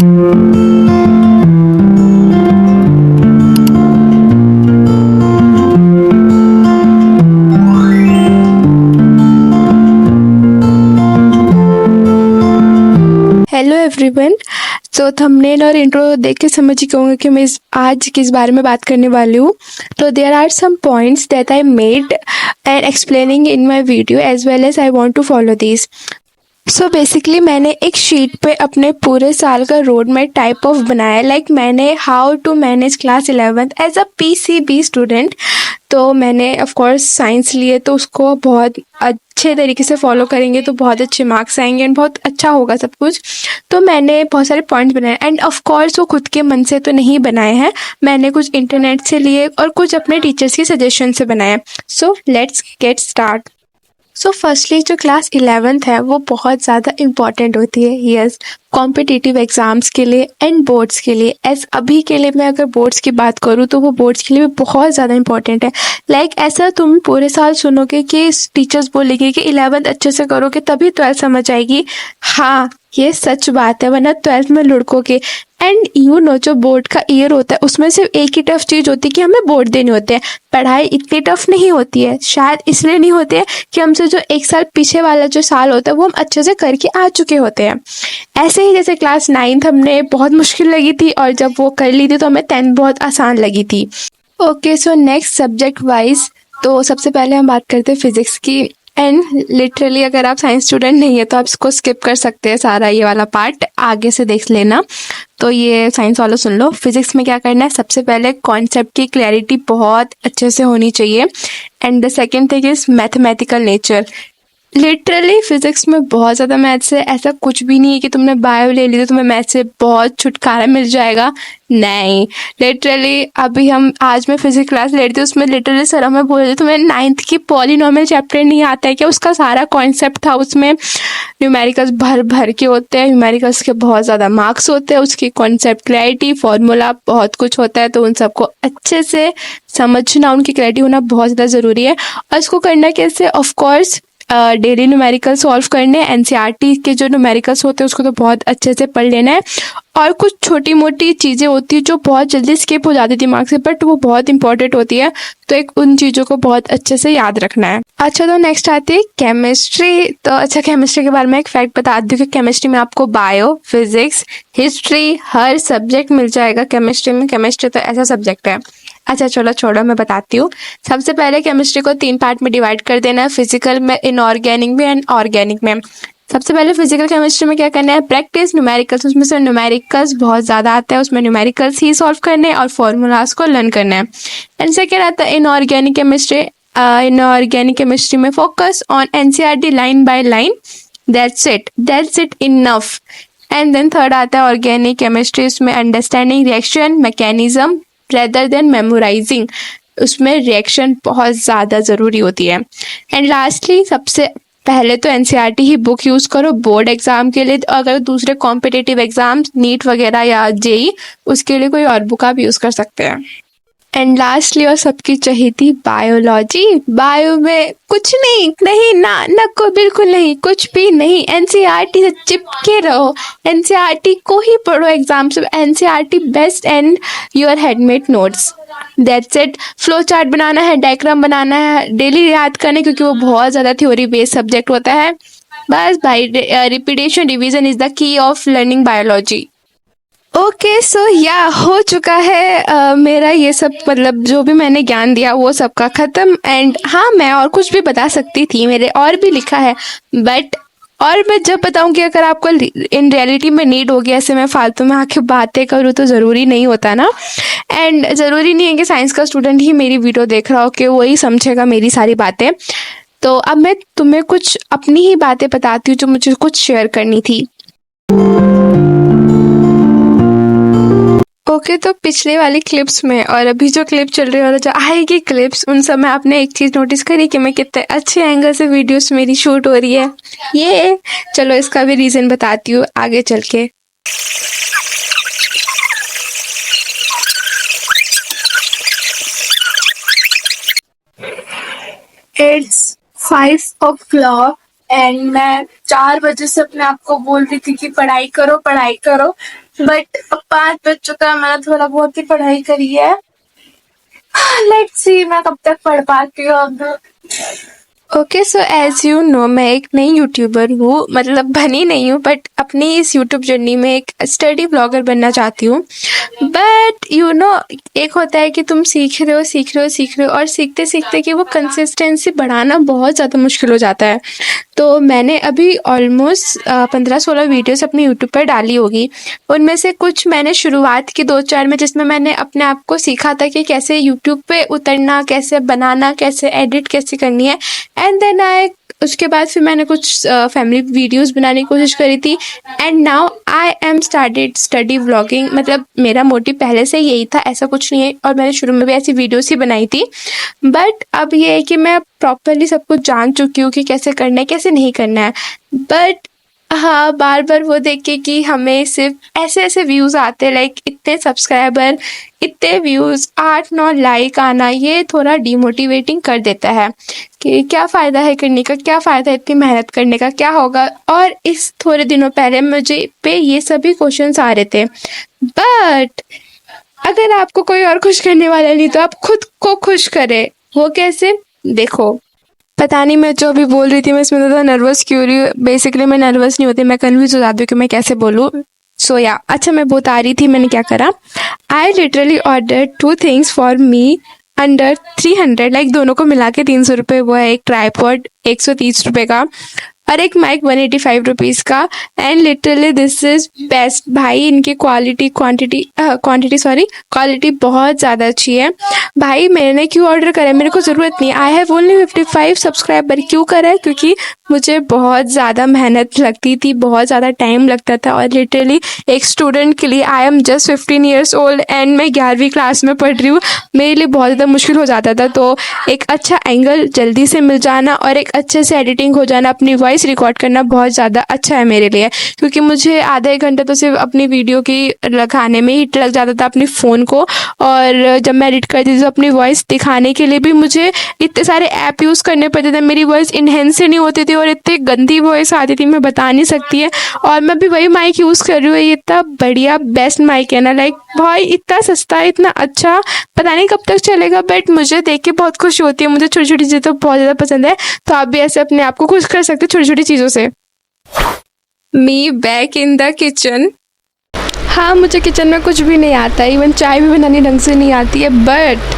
Hello everyone. तो thumbnail और intro देख के समझ ही गए कि मैं आज किस बारे में बात करने वाली हूँ। तो there are some points that I made and explaining in my video as well as I want to follow this. So basically मैंने एक शीट पे अपने पूरे साल का रोड मैप टाइप ऑफ बनाया, लाइक मैंने how to manage class 11th as a PCB student. तो मैंने ऑफ कोर्स साइंस लिए, तो उसको बहुत अच्छे तरीके से फॉलो करेंगे तो बहुत अच्छे मार्क्स आएंगे एंड बहुत अच्छा होगा सब कुछ। तो मैंने बहुत सारे पॉइंट्स बनाए एंड ऑफ कोर्स वो खुद के मन से तो नहीं बनाए हैं, मैंने कुछ इंटरनेट से लिए और कुछ अपने टीचर्स की सजेशन से बनाए। So let's get start. So firstly जो क्लास 11th है वो बहुत ज़्यादा इम्पॉर्टेंट होती है, यस, कॉम्पिटिटिव एग्ज़ाम्स के लिए एंड बोर्ड्स के लिए। एज अभी के लिए मैं अगर बोर्ड्स की बात करूँ तो वो बोर्ड्स के लिए भी बहुत ज़्यादा इंपॉर्टेंट है। लाइक ऐसा तुम पूरे साल सुनोगे कि टीचर्स बोलेंगे कि 11th अच्छे से करोगे तभी 12th समझ आएगी। हाँ, ये सच बात है, वरना 12th में लुढ़कोगे। एंड यू नो जो बोर्ड का ईयर होता है उसमें सिर्फ एक ही टफ चीज़ होती है कि हमें बोर्ड देने होते हैं। पढ़ाई इतनी टफ नहीं होती है, शायद इसलिए नहीं होती है कि हमसे जो एक साल पीछे वाला जो साल होता है वो हम अच्छे से करके आ चुके होते हैं। ऐसे ही जैसे क्लास 9th हमने बहुत मुश्किल लगी थी और जब वो कर ली थी तो हमें 10th बहुत आसान लगी थी। Okay, so next subject wise तो सबसे पहले हम बात करते हैं फिजिक्स की। एंड लिटरली अगर आप साइंस स्टूडेंट नहीं है तो आप इसको स्किप कर सकते हैं, सारा ये वाला पार्ट आगे से देख लेना। तो ये साइंस वालों सुन लो, फिजिक्स में क्या करना है, सबसे पहले कॉन्सेप्ट की क्लैरिटी बहुत अच्छे से होनी चाहिए। And the second thing is mathematical nature. Literally physics में बहुत ज़्यादा मैथ्स है, ऐसा कुछ भी नहीं है कि तुमने बायो ले ली तो तुम्हें मैथ्स से बहुत छुटकारा मिल जाएगा, नहीं। लिटरली अभी हम आज मैं फिजिक्स क्लास ले रही थी, उसमें लिटरली सर हमें बोल रहे थे तुम्हें 9th की पॉलिनॉमियल चैप्टर नहीं आता है क्या, उसका सारा कॉन्सेप्ट था उसमें। न्यूमेरिकल्स भर भर के होते हैं, न्यूमेरिकल्स के बहुत ज़्यादा मार्क्स होते हैं, उसकी कॉन्सेप्ट क्लैरिटी फार्मूला बहुत कुछ होता है, तो उन सबको अच्छे से समझना, उनकी क्लैरिटी होना बहुत ज़्यादा ज़रूरी है। और इसको करना कैसे, ऑफकोर्स डेली न्यूमेरिकल सॉल्व करने, एनसीईआरटी के जो न्यूमेरिकल्स होते हैं उसको तो बहुत अच्छे से पढ़ लेना है। और कुछ छोटी मोटी चीज़ें होती है जो बहुत जल्दी स्किप हो जाती थी दिमाग से, बट वो बहुत इंपॉर्टेंट होती है, तो एक उन चीज़ों को बहुत अच्छे से याद रखना है। अच्छा, तो नेक्स्ट आती है केमिस्ट्री। तो अच्छा, केमिस्ट्री के बारे में एक फैक्ट बता दूँ कि केमिस्ट्री में आपको बायो, फिजिक्स, हिस्ट्री, हर सब्जेक्ट मिल जाएगा केमिस्ट्री में। केमिस्ट्री तो ऐसा सब्जेक्ट है। अच्छा चलो छोड़ो, मैं बताती हूँ। सबसे पहले केमिस्ट्री को 3 पार्ट में डिवाइड कर देना है, फिजिकल में, इनऑर्गेनिक में एंड ऑर्गेनिक में। सबसे पहले फिजिकल केमिस्ट्री में क्या करना है, प्रैक्टिस न्यूमेरिकल्स, उसमें से न्यूमेरिकल्स बहुत ज़्यादा आता है, उसमें न्यूमेरिकल्स ही सॉल्व करने और फॉर्मूलाज को लर्न करना है। एंड सेकेंड आता है इनऑर्गेनिक केमिस्ट्री। इनऑर्गेनिक केमिस्ट्री में focus on NCERT line by line, that's it enough. And then third आता है ऑर्गेनिक केमिस्ट्री, उसमें understanding reaction mechanism rather than memorising, उसमें रिएक्शन बहुत ज़्यादा ज़रूरी होती है। एंड लास्टली सबसे पहले तो एनसीईआरटी ही बुक यूज़ करो बोर्ड एग्ज़ाम के लिए, अगर दूसरे कॉम्पिटिटिव एग्ज़ाम्स नीट वगैरह या जेई, उसके लिए कोई और बुक आप यूज़ कर सकते हैं। एंड लास्टली और सबकी चहेती बायोलॉजी। बायो में कुछ नहीं, नहीं ना ना को बिल्कुल नहीं, कुछ भी नहीं, एनसीईआरटी से चिपके रहो, एनसीईआरटी को ही पढ़ो एग्जाम से, NCERT best and your handmade notes, that's it. Flow chart बनाना है, डायग्राम बनाना है, डेली याद करना है क्योंकि वो बहुत ज़्यादा थ्योरी बेस्ड सब्जेक्ट होता है। बस भाई, repetition revision is the key of learning biology. Okay, so या हो चुका है मेरा ये सब, मतलब जो भी मैंने ज्ञान दिया वो सबका ख़त्म। एंड हाँ, मैं और कुछ भी बता सकती थी, मेरे और भी लिखा है, बट और मैं जब बताऊंगी अगर आपको इन रियलिटी में नीड होगी, ऐसे मैं फालतू में आके बातें करूँ तो ज़रूरी नहीं होता ना। एंड ज़रूरी नहीं है कि साइंस का स्टूडेंट ही मेरी वीडियो देख रहा हो कि वही समझेगा मेरी सारी बातें। तो अब मैं तुम्हें कुछ अपनी ही बातें बताती हूँ जो मुझे कुछ शेयर करनी थी। ओके, तो पिछले वाली क्लिप्स में और अभी जो क्लिप चल रही है और जो आएगी क्लिप्स, उन सब में आपने एक चीज़ नोटिस करी कि मैं कितने अच्छे एंगल से वीडियोस मेरी शूट हो रही है। ये चलो इसका भी रीज़न बताती हूँ आगे चल के। It's 5 o'clock एंड मैं 4 बजे से अपने आप को बोल रही थी कि पढ़ाई करो पढ़ाई करो, बट अब 5 बज चुका है, मैंने थोड़ा बहुत ही पढ़ाई करी है। लेट्स सी मैं कब तक पढ़ पाती हूँ अब। Okay, so as you know मैं एक नई यूट्यूबर हूँ, मतलब बनी नहीं हूँ बट अपनी इस यूट्यूब जर्नी में एक स्टडी ब्लॉगर बनना चाहती हूँ। बट यू नो एक होता है कि तुम सीख रहे हो सीख रहे हो सीख रहे हो और सीखते सीखते कि वो कंसिस्टेंसी बढ़ाना बहुत ज़्यादा मुश्किल हो जाता है। तो मैंने अभी ऑलमोस्ट 15-16 वीडियोस अपने यूट्यूब पर डाली होगी। उनमें से कुछ मैंने शुरुआत की 2-4 में, जिसमें मैंने अपने आप को सीखा था कि कैसे यूट्यूब पे उतरना, कैसे बनाना, कैसे एडिट कैसे करनी है। एंड देन उसके बाद फिर मैंने कुछ फैमिली वीडियोस बनाने की कोशिश करी थी। And now I am started study vlogging, मतलब मेरा मोटिव पहले से यही था, ऐसा कुछ नहीं है। और मैंने शुरू में भी ऐसी वीडियोस ही बनाई थी, बट अब ये है कि मैं प्रॉपरली सब कुछ जान चुकी हूँ कि कैसे करना है कैसे नहीं करना है। बट हाँ, बार बार वो देख के कि हमें सिर्फ ऐसे ऐसे व्यूज़ आते, लाइक इतने सब्सक्राइबर, इतने व्यूज़, 8-9 लाइक आना, ये थोड़ा डिमोटिवेटिंग कर देता है कि क्या फ़ायदा है करने का, क्या फ़ायदा है इतनी मेहनत करने का, क्या होगा। और इस थोड़े दिनों पहले मुझे पे ये सभी क्वेश्चंस आ रहे थे। बट अगर आपको कोई और खुश करने वाला नहीं तो आप खुद को खुश करें। वो कैसे? देखो, पता नहीं मैं जो अभी बोल रही थी मैं इसमें ज़्यादा नर्वस क्यों हो रही हूँ। बेसिकली मैं नर्वस नहीं होती, मैं कन्फ्यूज हो जाती हूँ कि मैं कैसे बोलूँ। सो या अच्छा, मैं बता रही थी मैंने क्या करा। I literally order 2 things for me under 300, like दोनों को मिला के 300 रुपये। वो है एक ट्राईपॉड 130 रुपये का और एक माइक 185 रुपीज़ का। And literally this is best भाई। इनकी क्वालिटी बहुत ज़्यादा अच्छी है भाई। मैंने क्यों ऑर्डर करा है? मेरे को ज़रूरत नहीं। I have only 55 subscriber. क्यों करा है? क्योंकि मुझे बहुत ज़्यादा मेहनत लगती थी, बहुत ज़्यादा टाइम लगता था। और लिटरली एक स्टूडेंट के लिए, I am just 15 years old and मैं 11वीं क्लास में पढ़ रही हूँ, मेरे लिए बहुत ज़्यादा मुश्किल हो जाता था। तो एक अच्छा एंगल जल्दी से मिल जाना और एक अच्छे से एडिटिंग हो जाना, अपनी वॉइस रिकॉर्ड करना बहुत ज़्यादा अच्छा है मेरे लिए। क्योंकि मुझे आधा 1 घंटा तो सिर्फ अपनी वीडियो की लगाने में ही लग जाता था अपनी फ़ोन को। और जब मैं एडिट करती थी तो अपनी वॉइस दिखाने के लिए भी मुझे इतने सारे ऐप यूज़ करने पड़ते थे। मेरी वॉइस इनहेंस ही नहीं होती थी और इतनी गंदी वॉइस आती थी, मैं बता नहीं सकती है। और मैं भी वही माइक यूज़ कर रही हूँ, ये इतना बढ़िया बेस्ट माइक है ना, लाइक भाई इतना सस्ता, इतना अच्छा, पता नहीं कब तक चलेगा। बट मुझे देख के बहुत खुशी होती है। मुझे छोटी छोटी चीज़ें तो बहुत ज़्यादा पसंद है, तो आप भी ऐसे अपने आप को खुश कर सकते हो छोटी छोटी चीज़ों से। Me back in the kitchen. हाँ, मुझे किचन में कुछ भी नहीं आता, इवन चाय भी बनानी ढंग से नहीं आती है। बट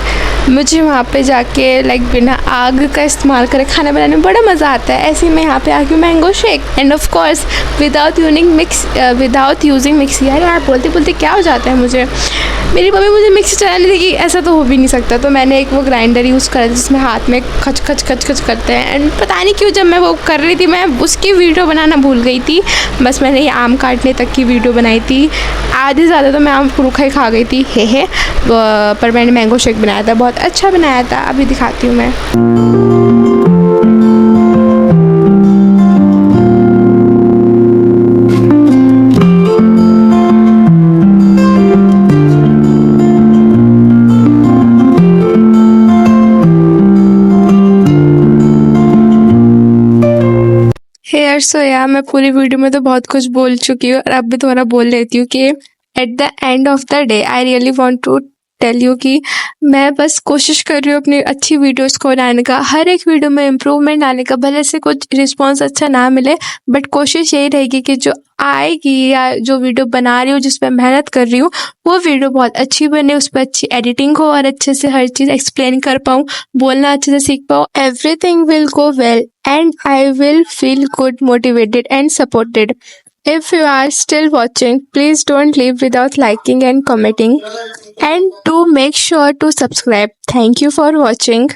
मुझे वहाँ पे जाके लाइक बिना आग का इस्तेमाल करे खाना बनाने में बड़ा मज़ा आता है। ऐसे ही मैं यहाँ पे आ गई mango shake end of course without using mixie. यार बोलते बोलते क्या हो जाता है मुझे। मेरी मम्मी मुझे मिक्सी चलाने देगी, ऐसा तो हो भी नहीं सकता। तो मैंने एक वो ग्राइंडर यूज़ करा जिसमें हाथ में खच खच खच खच करते हैं। एंड पता नहीं क्यों जब मैं वो कर रही थी मैं उसकी वीडियो बनाना भूल गई थी। बस मैंने ये आम काटने तक की वीडियो बनाई थी, आधे से ज़्यादा तो मैं आम रूखा ही खा गई थी हे। पर मैंने मैंगो शेक बनाया था, बहुत अच्छा बनाया था। अभी दिखाती हूँ मैं। हेयर सो या मैं पूरी वीडियो में तो बहुत कुछ बोल चुकी हूँ और अब भी थोड़ा बोल लेती हूँ कि at the end of the day I really want to tell you कि मैं बस कोशिश कर रही हूँ अपनी अच्छी वीडियोस को बनाने का, हर एक वीडियो में इम्प्रूवमेंट लाने का। भले से कुछ रिस्पॉन्स अच्छा ना मिले बट कोशिश यही रहेगी कि जो आएगी या जो वीडियो बना रही हूँ जिस पर मेहनत कर रही हूँ वो वीडियो बहुत अच्छी बने, उस पर अच्छी एडिटिंग हो और अच्छे से हर चीज़ एक्सप्लेन कर पाऊँ, बोलना अच्छे से सीख पाऊँ। Everything will go well and I will feel good, motivated and supported. If you are still watching, please don't leave without liking and commenting, and do make sure to subscribe. Thank you for watching.